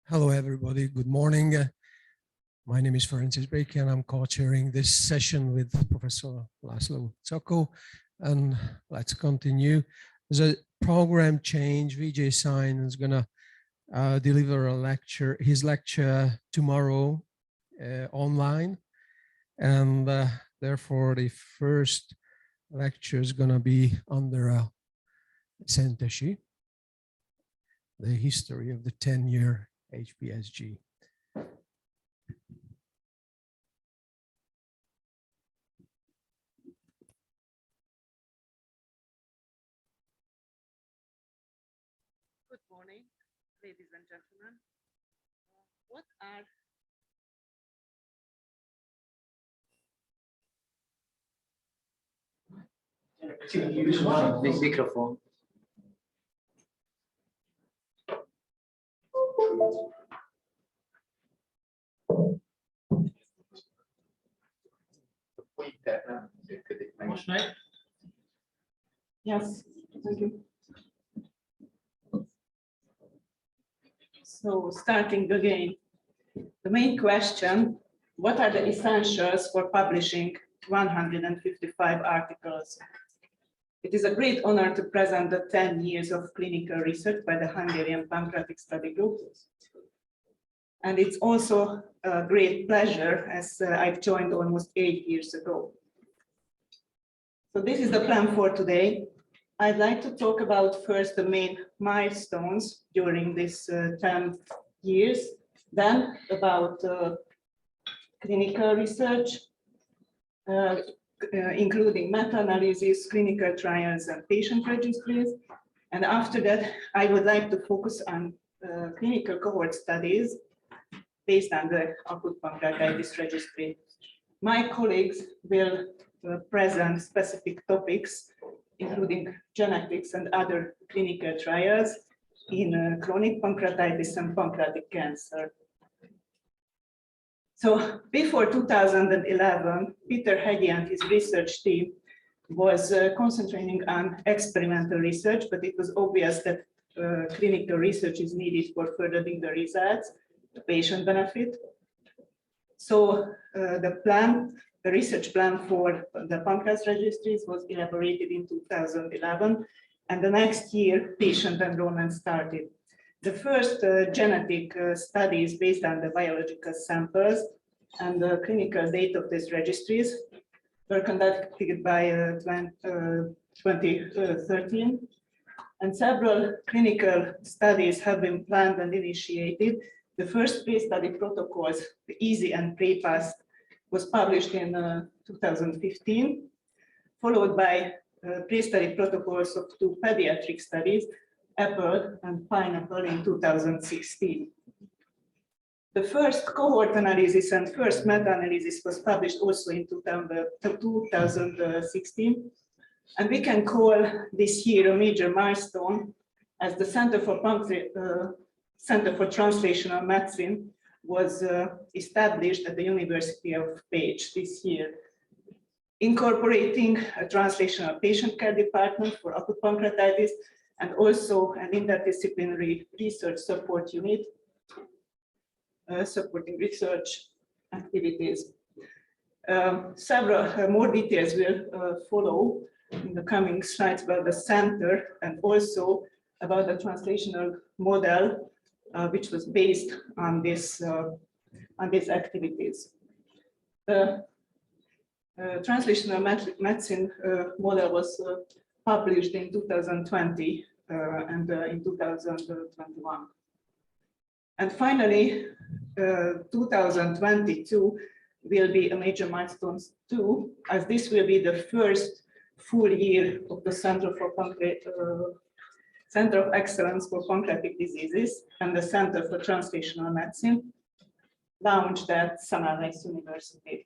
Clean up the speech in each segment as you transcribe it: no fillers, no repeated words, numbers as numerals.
Hello, everybody. Good morning. My name is Szentesi and I'm co-chairing this session with Professor László Czakó. And let's continue. There's a program change. Vijay Sain is going to deliver a lecture, his lecture tomorrow online. And therefore, the first lecture is going to be under Szentesi, the history of the 10-year HPSG. Good morning, ladies and gentlemen. What are Big microphone. Yes, thank you. So starting again, the main question, what are the essentials for publishing 155 articles? It is a great honor to present the 10 years of clinical research by the Hungarian Pancreatic Study Group. And it's also a great pleasure as I've joined almost 8 years ago. So this is the plan for today. I'd like to talk about first the main milestones during this 10 years, then about clinical research, including meta-analysis, clinical trials, and patient registries. And after that, I would like to focus on clinical cohort studies based on the acute pancreatitis registry. My colleagues will present specific topics, including genetics and other clinical trials in chronic pancreatitis and pancreatic cancer. So before 2011, Peter Hegyi and his research team was concentrating on experimental research, but it was obvious that clinical research is needed for furthering the results, the patient benefit. So the research plan for the pancreas registries was elaborated in 2011, and the next year patient enrollment started. The first genetic studies based on the biological samples and the clinical data of these registries were conducted by 2013, and several clinical studies have been planned and initiated. The first pre-study protocols, the EASY and PREPAST, was published in 2015, followed by pre-study protocols of 2 pediatric studies, Apple and Pineapple, in 2016. The first cohort analysis and first meta-analysis was published also in 2016. And we can call this year a major milestone, as the Center for Translational Medicine was established at the University of Pécs this year, incorporating a translational patient care department for acute pancreatitis and also an interdisciplinary research support unit supporting research activities. Several more details will follow in the coming slides about the center and also about the translational model which was based on these activities. The translational medicine model was published in 2020 and in 2021. And finally, 2022 will be a major milestone too, as this will be the first full year of the Center of Excellence for Pancreatic Diseases and the Center for Translational Medicine, launched at Szentesi University.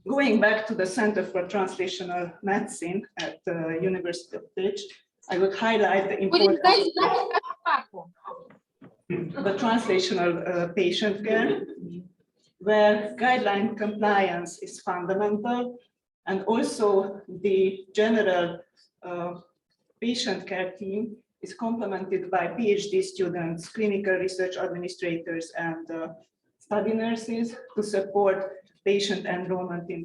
Going back to the Center for Translational Medicine at the University of Pécs, I would highlight the importance of the translational patient care, where guideline compliance is fundamental, and also the general patient care team is complemented by PhD students, clinical research administrators, and study nurses to support patient enrollment in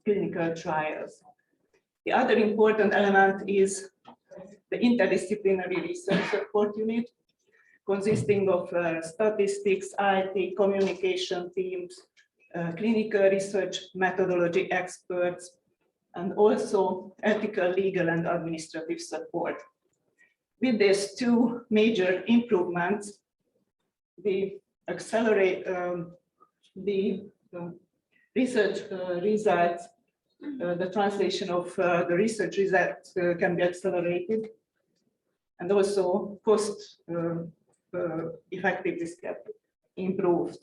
clinical trials. The other important element is the interdisciplinary research support unit, consisting of statistics, IT, communication teams, clinical research methodology experts, and also ethical, legal, and administrative support. With these two major improvements, we accelerate the research results. The translation of the research results can be accelerated, and also cost effectiveness can be improved.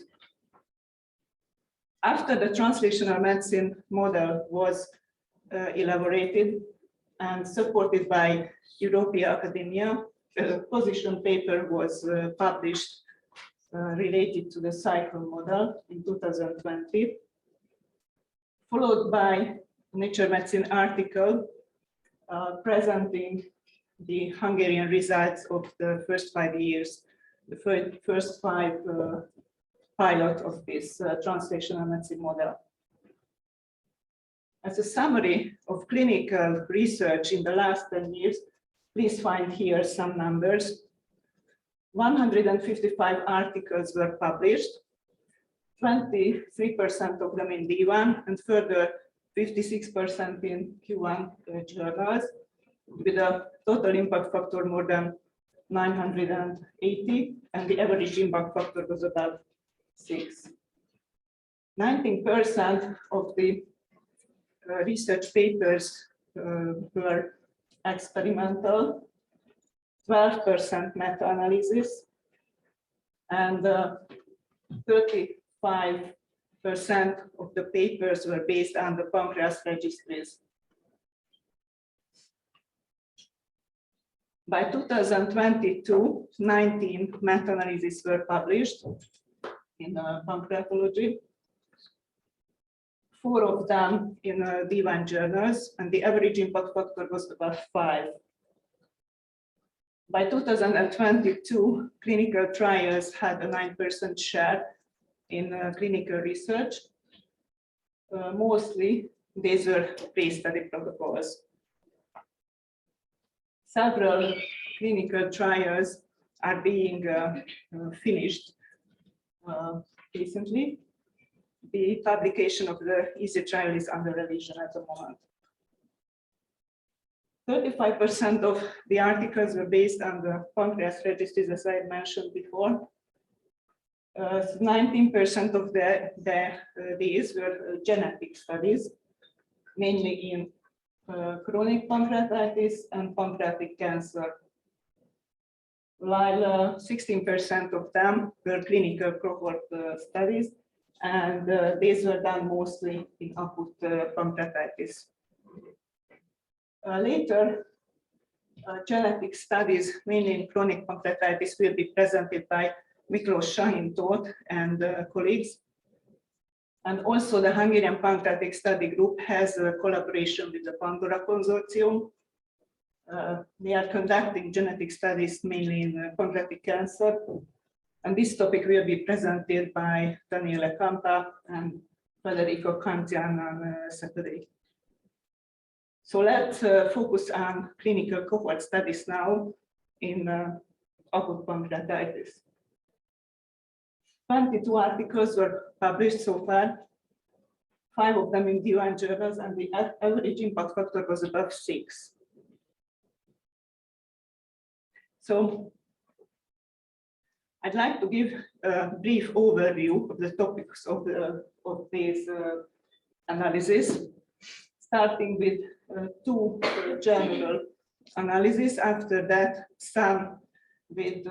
After the translational medicine model was elaborated and supported by European academia, a position paper was published related to the cycle model in 2020, followed by a Nature Medicine article presenting the Hungarian results of the first 5 years, the first 5 pilot of this translational medicine model. As a summary of clinical research in the last 10 years, please find here some numbers. 155 articles were published, 23% of them in D1, and further 56% in Q1 journals, with a total impact factor more than 980, and the average impact factor was about 6. 19% of the research papers were experimental, 12% meta-analysis, and 35% of the papers were based on the pancreas registries. By 2022, 19 meta-analyses were published in pancreatology, 4 of them in D1 journals, and the average impact factor was about 5. By 2022, clinical trials had a 9% share in clinical research. Mostly, these were pre-study protocols. Several clinical trials are being finished recently. The publication of the EASY trial is under revision at the moment. 35% of the articles were based on the pancreas registries, as I mentioned before. 19% of these were genetic studies, mainly in chronic pancreatitis and pancreatic cancer, while 16% of them were clinical cohort studies, and these were done mostly in acute pancreatitis. Later, genetic studies, mainly in chronic pancreatitis, will be presented by Miklós Sahin-Tóth and colleagues. And also the Hungarian Pancreatic Study Group has a collaboration with the Pandora Consortium. They are conducting genetic studies mainly in pancreatic cancer. And this topic will be presented by Daniele Campa and Federico Cantian on Saturday. So let's focus on clinical cohort studies now in acute pancreatitis. 22 articles were published so far, 5 of them in D1 journals, and the average impact factor was above 6. So I'd like to give a brief overview of the topics of this analysis, starting with 2 general analyses. After that, some with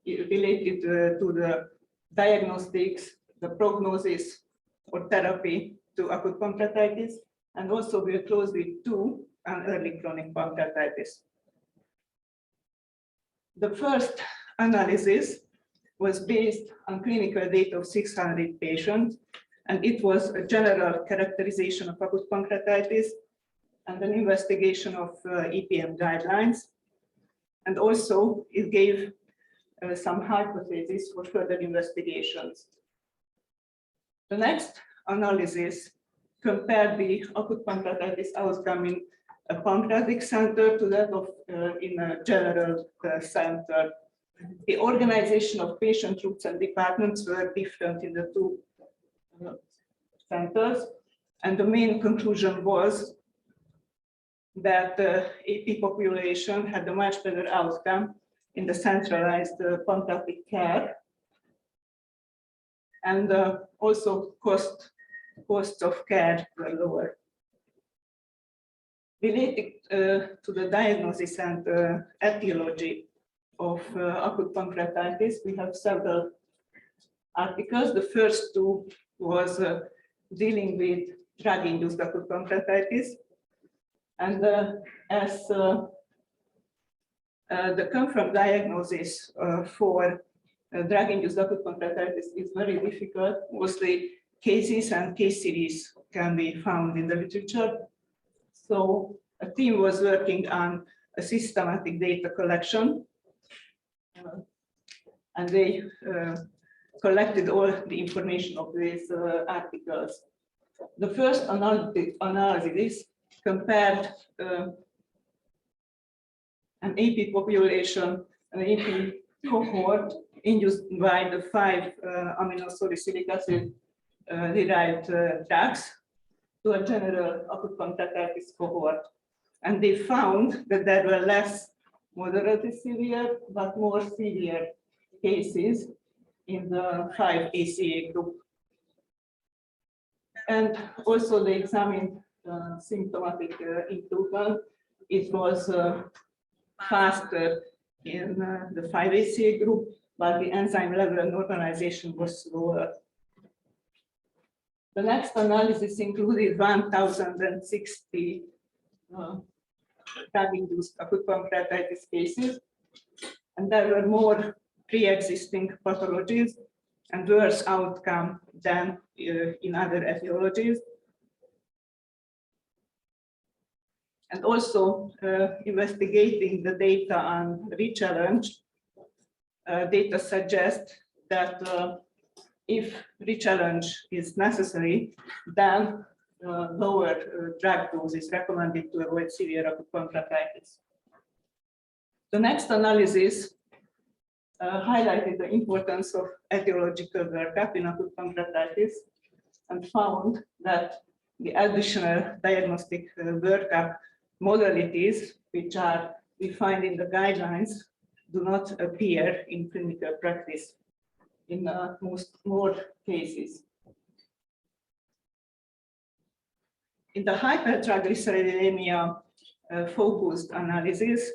related to the diagnostics, the prognosis or therapy to acute pancreatitis, and also we'll close with 2 on early chronic pancreatitis. The first analysis was based on clinical data of 600 patients, and it was a general characterization of acute pancreatitis and an investigation of EPM guidelines. And also it gave some hypotheses for further investigations. The next analysis compared the acute pancreatitis outcome in a pancreatic center to that of in a general center. The organization of patient groups and departments were different in the two centers, and the main conclusion was that the AP population had a much better outcome in the centralized pancreatic care, and also costs of care were lower. Related to the diagnosis and etiology of acute pancreatitis, we have several articles. The first two was dealing with drug-induced acute pancreatitis, and as the confirmed diagnosis for drug-induced acute pancreatitis is very difficult. Mostly cases and case series can be found in the literature. So a team was working on a systematic data collection, and they collected all the information of these articles. The first analysis compared an AP population, an AP cohort induced by the 5 aminosalicylic acid derived drugs to a general acute pancreatitis cohort. And they found that there were less moderately severe, but more severe cases in the 5 ACA group. And also they examined symptomatic improvement. It was faster in the 5 ACA group, but the enzyme level normalization was slower. The next analysis included 1,060 drug-induced acute pancreatitis cases, and there were more pre-existing pathologies and worse outcome than in other etiologies. And also investigating the data on rechallenge, data suggest that if rechallenge is necessary, then lower drug dose is recommended to avoid severe acute pancreatitis. The next analysis highlighted the importance of etiological workup in acute pancreatitis and found that the additional diagnostic workup modalities, which are defined in the guidelines, do not appear in clinical practice in more cases. In the hypertriglyceridemia focused analysis,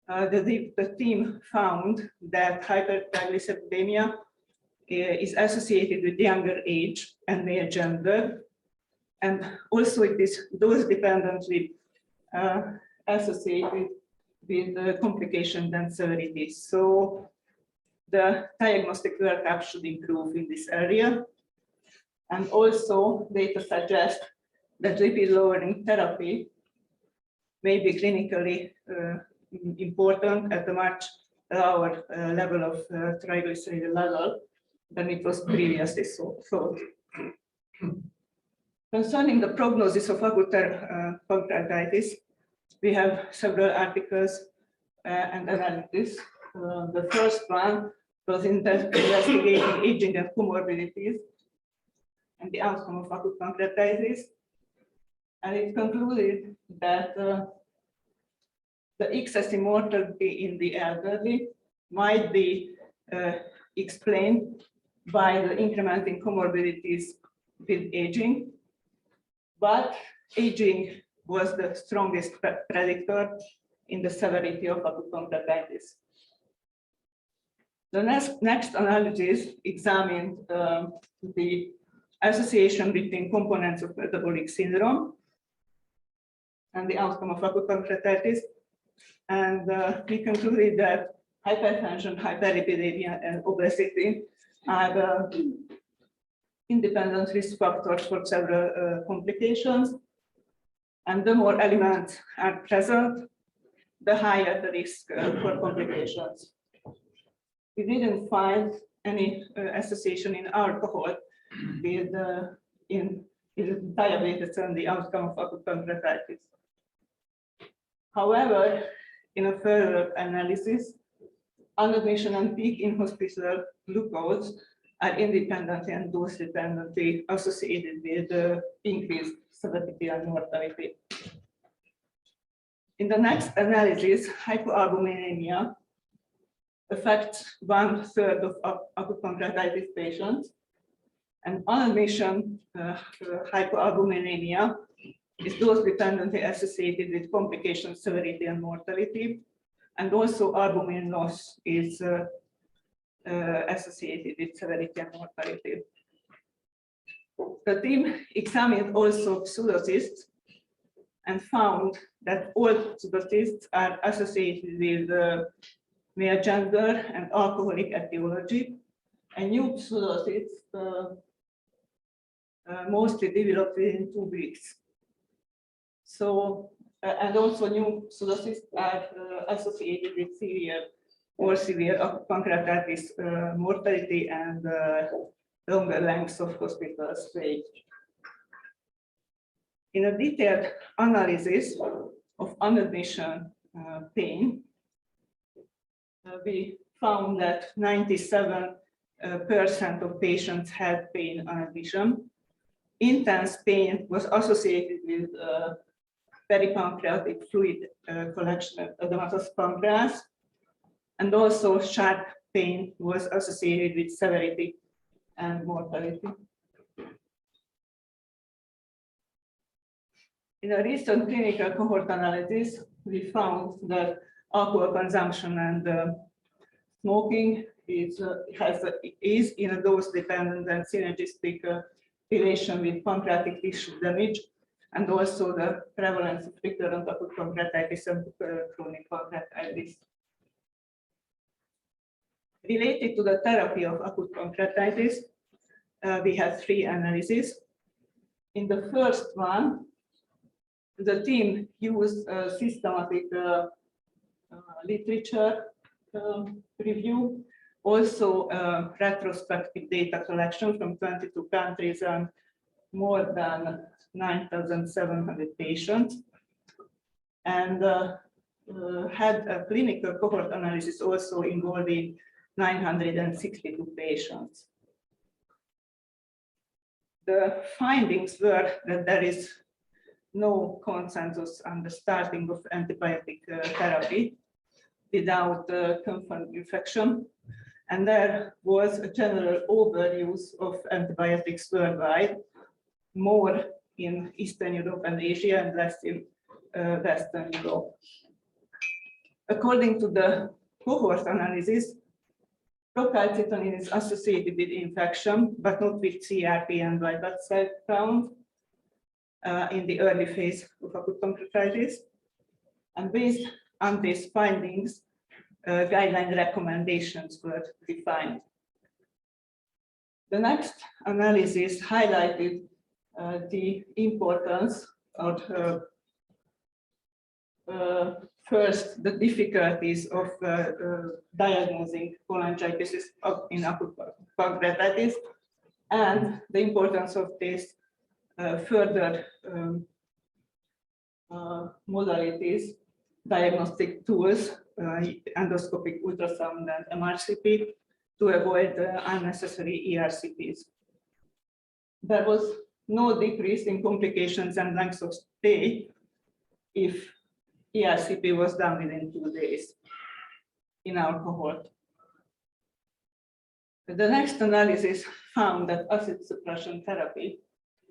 the team found that hypertriglyceridemia is associated with younger age and male gender, and also it is dose-dependently associated with complications and severity. So the diagnostic workup should improve in this area. And also data suggest that lipid-lowering therapy may be clinically important at a much lower level of triglyceride level than it was previously thought. Concerning the prognosis of acute pancreatitis, we have several articles and analysis. The first one was investigating aging and comorbidities and the outcome of acute pancreatitis. And it concluded that the excessive mortality in the elderly might be explained by the incrementing comorbidities with aging, but aging was the strongest predictor in the severity of acute pancreatitis. The next analysis examined the association between components of metabolic syndrome and the outcome of acute pancreatitis. And we concluded that hypertension, hyperlipidemia, and obesity are independent risk factors for several complications. And the more elements are present, the higher the risk for complications. We didn't find any association in our cohort with in diabetes and the outcome of acute pancreatitis. However, in a further analysis, admission and peak in hospital glucose are independently and dose-dependently associated with increased severity and mortality. In the next analysis, hypoalbuminemia affects 1/3 of acute pancreatitis patients, and admission hypoalbuminemia is dose-dependently associated with complication severity and mortality, and also albumin loss is associated with severity and mortality. The team examined also pseudocysts and found that all pseudocysts are associated with male gender and alcoholic etiology, and new pseudocysts mostly developed within 2 weeks. So, and also new pseudocysts are associated with severe acute pancreatitis mortality and longer lengths of hospital stay. In a detailed analysis of unadmission pain, we found that 97% of patients had pain on admission. Intense pain was associated with peripancreatic fluid collection at edematous pancreas, and also sharp pain was associated with severity and mortality. In a recent clinical cohort analysis, we found that alcohol consumption and smoking is in a dose-dependent and synergistic relation with pancreatic tissue damage, and also the prevalence of recurrent acute pancreatitis and chronic pancreatitis. Related to the therapy of acute pancreatitis, we had 3 analyses. In the first one, the team used a systematic literature review, also retrospective data collection from 22 countries and more than 9,700 patients, and had a clinical cohort analysis also involving 962 patients. The findings were that there is no consensus on the starting of antibiotic therapy without confirmed infection, and there was a general overuse of antibiotics worldwide, more in Eastern Europe and Asia and less in Western Europe. According to the cohort analysis, procalcitonin is associated with infection, but not with CRP and white blood cell count in the early phase of acute pancreatitis. And based on these findings, guideline recommendations were defined. The next analysis highlighted the importance of first, the difficulties of diagnosing cholangitis in acute pancreatitis, and the importance of this further modalities, diagnostic tools, endoscopic ultrasound and MRCP, to avoid unnecessary ERCPs. There was no decrease in complications and length of stay if ERCP was done within 2 days in our cohort. The next analysis found that acid suppression therapy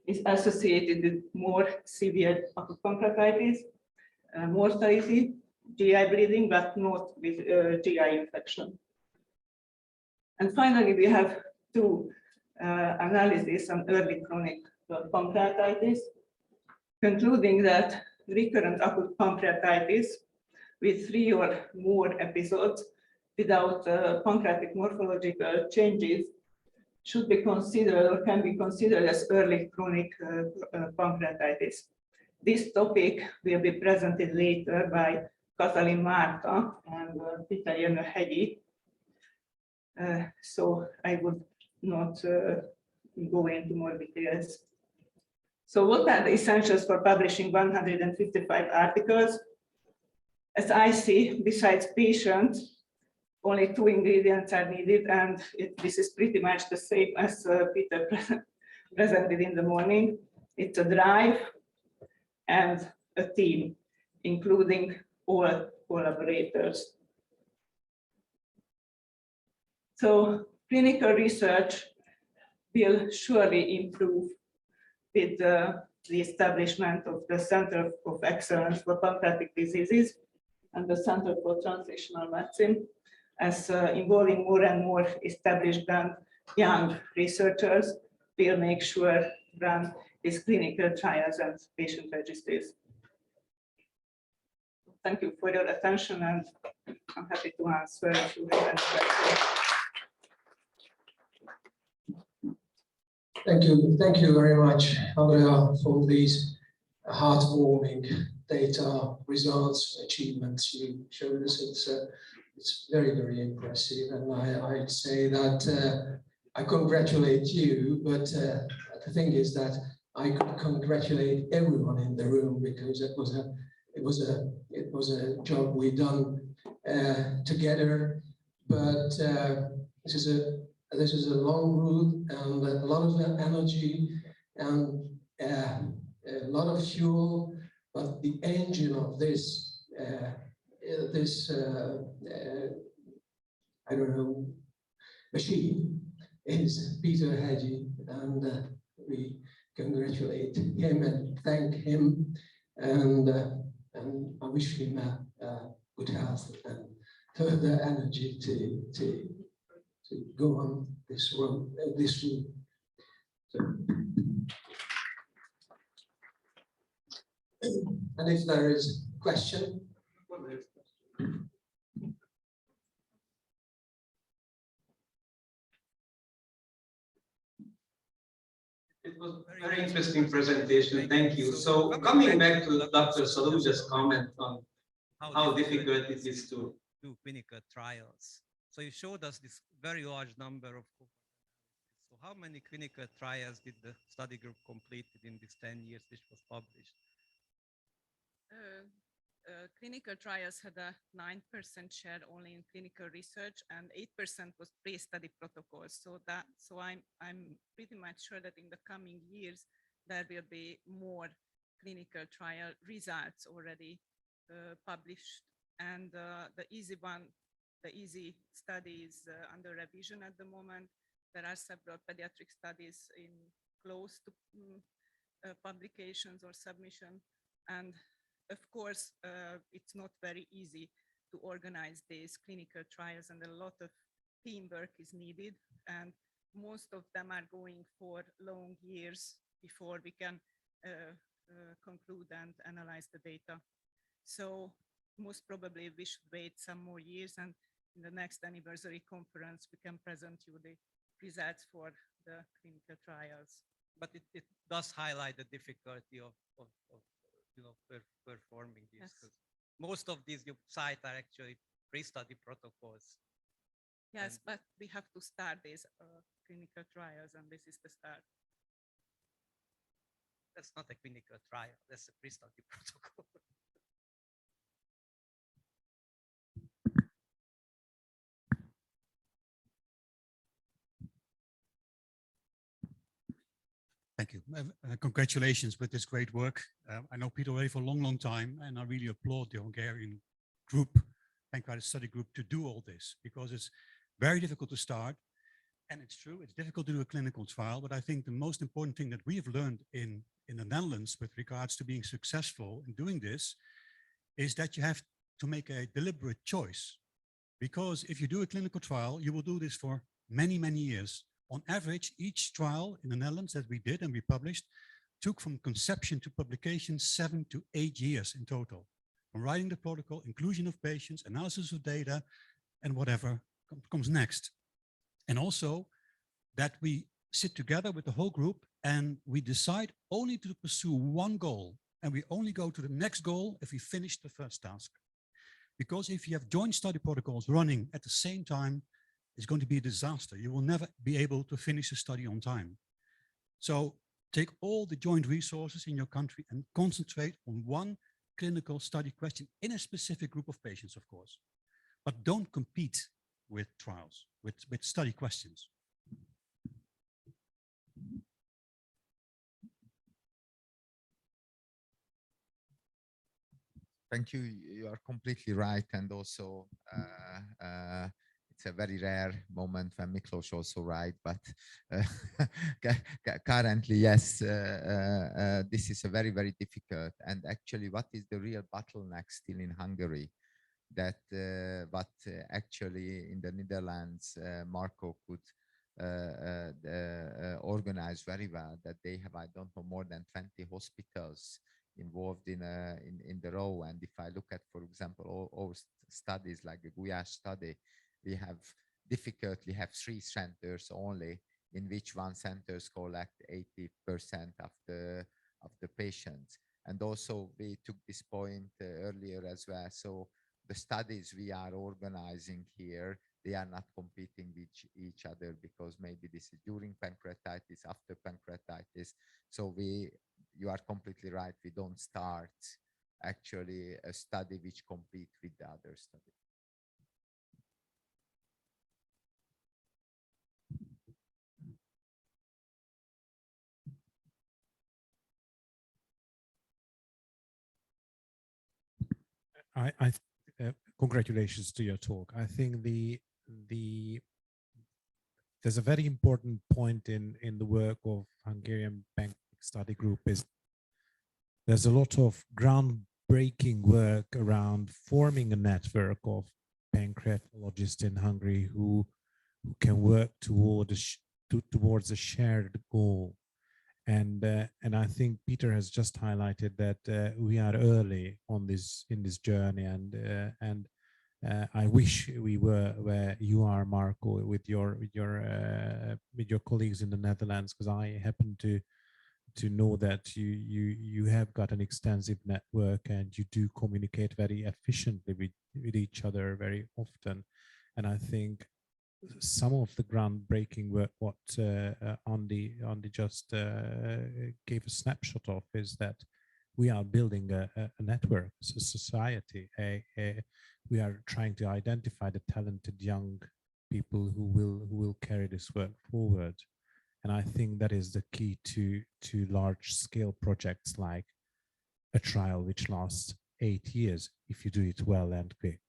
is associated with more severe acute pancreatitis, mortality, GI bleeding, but not with GI infection. And finally, we have 2 analyses on early chronic pancreatitis, concluding that recurrent acute pancreatitis with 3 or more episodes without pancreatic morphological changes should be considered or can be considered as early chronic pancreatitis. This topic will be presented later by Katalin Márta and Peter Jenő Hegyi. So I would not go into more details. So what are the essentials for publishing 155 articles? As I see, besides patients, only 2 ingredients are needed, and this is pretty much the same as Peter presented in the morning. It's a drive and a team, including all collaborators. So clinical research will surely improve with the establishment of the Center of Excellence for Pancreatic Diseases and the Center for Translational Medicine, as involving more and more established and young researchers will make sure run these clinical trials and patient registries. Thank you for your attention, and I'm happy to answer if you have any questions. Thank you very much, Andrea, for these heartwarming data, results, achievements you showed us. It's very, very impressive, and I'd say that I congratulate you, but the thing is that I could congratulate everyone in the room, because it was a job we done together. But this is a long route and a lot of energy and a lot of fuel, but the engine of this I don't know, machine is Peter Hegyi, and we congratulate him and thank him, and I wish him good health and further energy to go on this road, So, and if there is a question. It was a very interesting presentation. Thank you. So coming back to Dr. Saluja's comment on how difficult it is to do clinical trials. So you showed us this very large number of cohorts. So how many clinical trials did the study group completed in these 10 years which was published? Clinical trials had a 9% share only in clinical research, and 8% was pre-study protocols. So I'm pretty much sure that in the coming years there will be more clinical trial results already published, and the easy study is under revision at the moment. There are several pediatric studies in close to publications or submission, and of course, it's not very easy to organize these clinical trials, and a lot of teamwork is needed, and most of them are going for long years before we can conclude and analyze the data. So most probably we should wait some more years, and in the next anniversary conference we can present you the results for the clinical trials. But it does highlight the difficulty of performing this. Yes. Most of these you cite are actually pre-study protocols. Yes, but we have to start these clinical trials, and this is the start. That's not a clinical trial, that's a pre-study protocol. Thank you. Congratulations with this great work. I know Peter already for a long, long time, and I really applaud the Hungarian group, Pancreatic Study Group, to do all this, because it's very difficult to start. And it's true, it's difficult to do a clinical trial, but I think the most important thing that we have learned in the Netherlands with regards to being successful in doing this is that you have to make a deliberate choice. Because if you do a clinical trial, you will do this for many, many years. On average, each trial in the Netherlands that we did and we published took from conception to publication 7 to 8 years in total. From writing the protocol, inclusion of patients, analysis of data, and whatever comes next. And also that we sit together with the whole group and we decide only to pursue one goal, and we only go to the next goal if we finish the first task. Because if you have joint study protocols running at the same time, it's going to be a disaster. You will never be able to finish the study on time. So take all the joint resources in your country and concentrate on one clinical study question in a specific group of patients, of course. But don't compete with trials, with study questions. Thank you. You are completely right. And also, it's a very rare moment when Miklos also right. But currently, yes, this is a very, very difficult. And actually, what is the real bottleneck still in Hungary? That but actually in the Netherlands, Marco could organize very well. That they have, I don't know, more than 20 hospitals involved in the row. And if I look at, for example, all studies like the Gulyás study, we have difficultly have 3 centers only, in which one centers collect 80% of the patients. And also we took this point earlier as well. So the studies we are organizing here, they are not competing with each other, because maybe this is during pancreatitis, after pancreatitis. So you are completely right. We don't start actually a study which compete with the other study. Congratulations to your talk. I think there's a very important point in the work of Hungarian Pancreatic Study Group is there's a lot of groundbreaking work around forming a network of pancreatologists in Hungary who can work towards a shared goal. And I think Peter has just highlighted that we are early on in this journey, and I wish we were where you are, Marco, with your colleagues in the Netherlands, because I happen to know that you have got an extensive network and you do communicate very efficiently with each other very often. And I think some of the groundbreaking work what Andy just gave a snapshot of is that we are building a network, a society. We are trying to identify the talented young people who will carry this work forward. And I think that is the key to large scale projects like a trial which lasts 8 years if you do it well and quick.